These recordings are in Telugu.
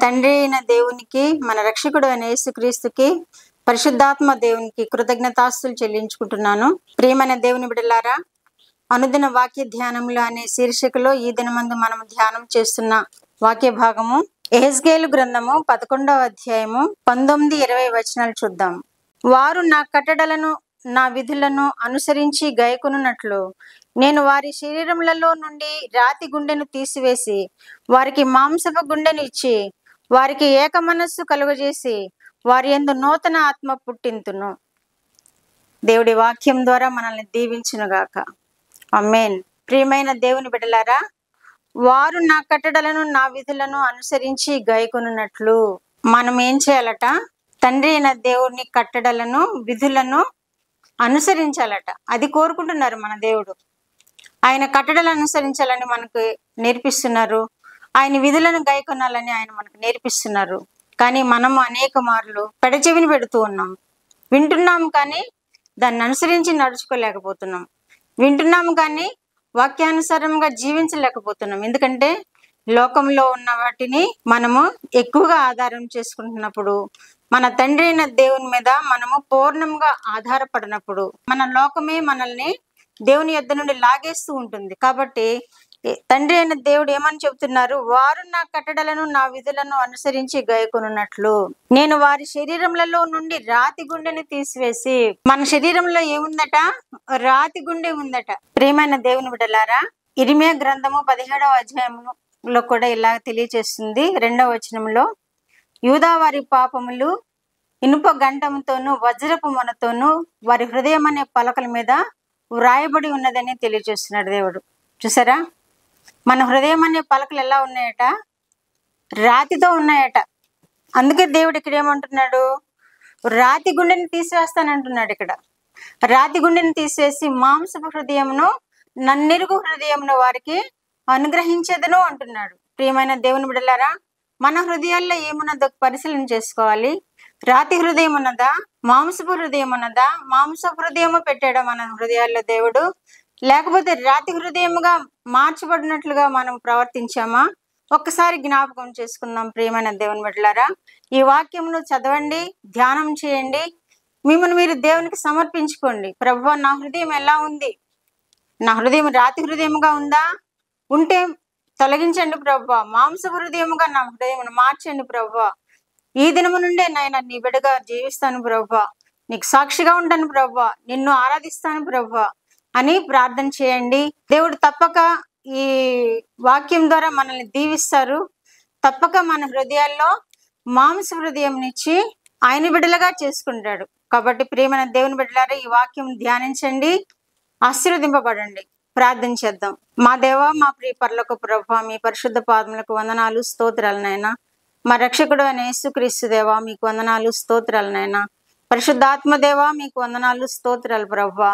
తండ్రి అయిన దేవునికి, మన రక్షకుడు అయిన యేసుక్రీస్తుకి, పరిశుద్ధాత్మ దేవునికి కృతజ్ఞతాస్తులు చెల్లించుకుంటున్నాను. ప్రియమైన దేవుని బిడ్డలారా, అనుదిన వాక్య ధ్యానములు అనే శీర్షికలో ఈ దినమందు మనం ధ్యానం చేస్తున్న వాక్య భాగము యెహెజ్కేలు గ్రంథము 11వ అధ్యాయము 19-20 వచనాలు చూద్దాం. వారు నా కట్టడలను నా విధులను అనుసరించి గైకొనున్నట్లు నేను వారి శరీరములలో నుండి రాతి గుండెను తీసివేసి వారికి మాంసపు గుండెను ఇచ్చి వారికి ఏక మనస్సు కలుగజేసి వారి యందు నూతన ఆత్మ పుట్టింతును. దేవుడి వాక్యం ద్వారా మనల్ని దీవించునుగాక. ఆమేన్. ప్రియమైన దేవుని బిడ్డలారా, వారు నా కట్టడలను నా విధులను అనుసరించి గైకొనున్నట్లు మనం ఏం చేయాలట? తండ్రి అయిన దేవుని కట్టడలను విధులను అనుసరించాలట. అది కోరుకుంటున్నారు మన దేవుడు. ఆయన కట్టడలు అనుసరించాలని మనకు నేర్పిస్తున్నారు. ఆయన విధులను గైకొనాలని ఆయన మనకు నేర్పిస్తున్నారు. కానీ మనం అనేక మార్లు పెడచెవిని పెడుతూ ఉన్నాం. వింటున్నాం కానీ దాన్ని అనుసరించి నడుచుకోలేకపోతున్నాం. వింటున్నాము కానీ వాక్యానుసారంగా జీవించలేకపోతున్నాం. ఎందుకంటే లోకంలో ఉన్న వాటిని మనము ఎక్కువగా ఆధారం చేసుకుంటున్నప్పుడు, మన తండ్రి అయిన దేవుని మీద మనము పూర్ణంగా ఆధారపడినప్పుడు మన లోకమే మనల్ని దేవుని యొద్ద నుండి లాగేస్తూ ఉంటుంది. కాబట్టి తండ్రి అయిన దేవుడు ఏమని చెబుతున్నారు? వారు నా కట్టడలను నా విధులను అనుసరించి గైకొనున్నట్లు నేను వారి శరీరములలో నుండి రాతి గుండెని తీసివేసి. మన శరీరంలో ఏముందట? రాతి గుండె ఉందట. ప్రియమైన దేవుని బిడ్డలారా, ఇర్మియా గ్రంథము 17వ అధ్యాయంలో కూడా ఇలా తెలియచేస్తుంది. 2వ వచనంలో, యూదా వారి పాపములు ఇనుప గంటముతోనూ వజ్రపు మొనతోనూ వారి హృదయం అనే పలకల మీద వ్రాయబడి ఉన్నదని తెలియజేస్తున్నాడు దేవుడు. చూసారా, మన హృదయం అనే పలకలు ఎలా ఉన్నాయట? రాతితో ఉన్నాయట. అందుకే దేవుడు ఇక్కడ ఏమంటున్నాడు? రాతి గుండెని తీసివేస్తానంటున్నాడు. ఇక్కడ రాతి గుండెని తీసివేసి మాంసపు హృదయమును నన్నెరుగు హృదయమును వారికి అనుగ్రహించేదను అంటున్నాడు. ప్రియమైన దేవుని బిడ్డలారా, మన హృదయాల్లో ఏమున్నదో పరిశీలన చేసుకోవాలి. రాతి హృదయం ఉన్నదా? మాంసపు హృదయం ఉన్నదా? మాంసపు హృదయము పెట్టాడా మన హృదయాల్లో దేవుడు? లేకపోతే రాతి హృదయముగా మార్చబడినట్లుగా మనం ప్రవర్తించామా? ఒక్కసారి జ్ఞాపకం చేసుకుందాం. ప్రియమైన దేవుని బిడ్డలారా, ఈ వాక్యమును చదవండి, ధ్యానం చేయండి, మిమ్మల్ని మీరు దేవునికి సమర్పించుకోండి. ప్రభువా, నా హృదయం ఎలా ఉంది? నా హృదయం రాతి హృదయముగా ఉందా? ఉంటే తొలగించండి ప్రభువా. మాంసపు హృదయముగా నా హృదయమును మార్చండి ప్రభువా. ఈ దినము నుండే నాయన నీ బిడ్డగా జీవిస్తాను ప్రభువా, నీకు సాక్షిగా ఉంటాను ప్రభువా, నిన్ను ఆరాధిస్తాను ప్రభువా అని ప్రార్థన చేయండి. దేవుడు తప్పక ఈ వాక్యం ద్వారా మనల్ని దీవిస్తారు. తప్పక మన హృదయాల్లో మాంస హృదయంనిచ్చి ఆయన బిడ్డలుగా చేసుకుంటాడు. కాబట్టి ప్రియమైన దేవుని బిడ్డలారా, ఈ వాక్యం ధ్యానించండి, ఆశీర్వదింపబడండి. ప్రార్థన చేద్దాం. మా దేవా, మా ప్రియ పరలోకపు ప్రభువా, మీ పరిశుద్ధ పాదములకు వందనాలు, స్తోత్రాలు నాయనా. మా రక్షకుడు అయిన యేసుక్రీస్తు దేవా, మీకు వందనాలు, స్తోత్రాలు నాయనా. పరిశుద్ధాత్మ దేవా, మీకు వందనాలు, స్తోత్రాలు ప్రభువా.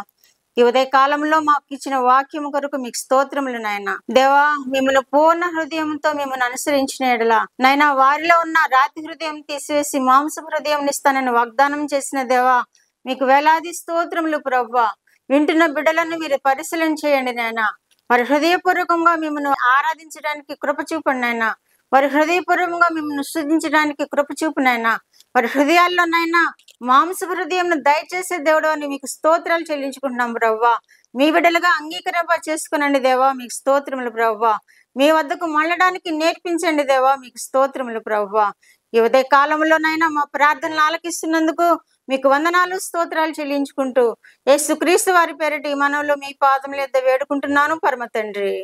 ఈ ఉదయ కాలంలో మాకు ఇచ్చిన వాక్యం కొరకు మీకు స్తోత్రములు నాయనా. దేవా, మిమ్మల్ని పూర్ణ హృదయంతో మిమ్మల్ని అనుసరించిన ఎడల నాయనా, వారిలో ఉన్న రాతి హృదయం తీసివేసి మాంస హృదయం ఇస్తానని వాగ్దానం చేసిన దేవా, మీకు వేలాది స్తోత్రములు ప్రభువా. వింటున్న బిడ్డలను మీరు పరిశీలన చేయండి నాయనా. వారి హృదయపూర్వకంగా మిమ్మల్ని ఆరాధించడానికి కృప చూపండి నాయనా. వారి హృదయపూర్వకంగా మిమ్మల్ని స్తుతించడానికి కృప చూపునైనా. వారి హృదయాల్లోనైనా మాంసపు హృదయంను దయచేసే దేవుడు అని మీకు స్తోత్రాలు చెల్లించుకుంటున్నాం ప్రభువా. మీ బిడ్డలుగా అంగీకరింప చేసుకునండి దేవా, మీకు స్తోత్రములు ప్రభువా. మీ వద్దకు మళ్ళడానికి నేర్పించండి దేవా, మీకు స్తోత్రములు ప్రభువా. ఈ ఉదయ కాలంలోనైనా మా ప్రార్థనలు ఆలకిస్తున్నందుకు మీకు వందనాలు, స్తోత్రాలు చెల్లించుకుంటూ యేసుక్రీస్తు వారి పేరిట ఈ మనవులు మీ పాదముల యొద్ద వేడుకుంటున్నాను పరమ తండ్రి.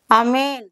ఆమేన్.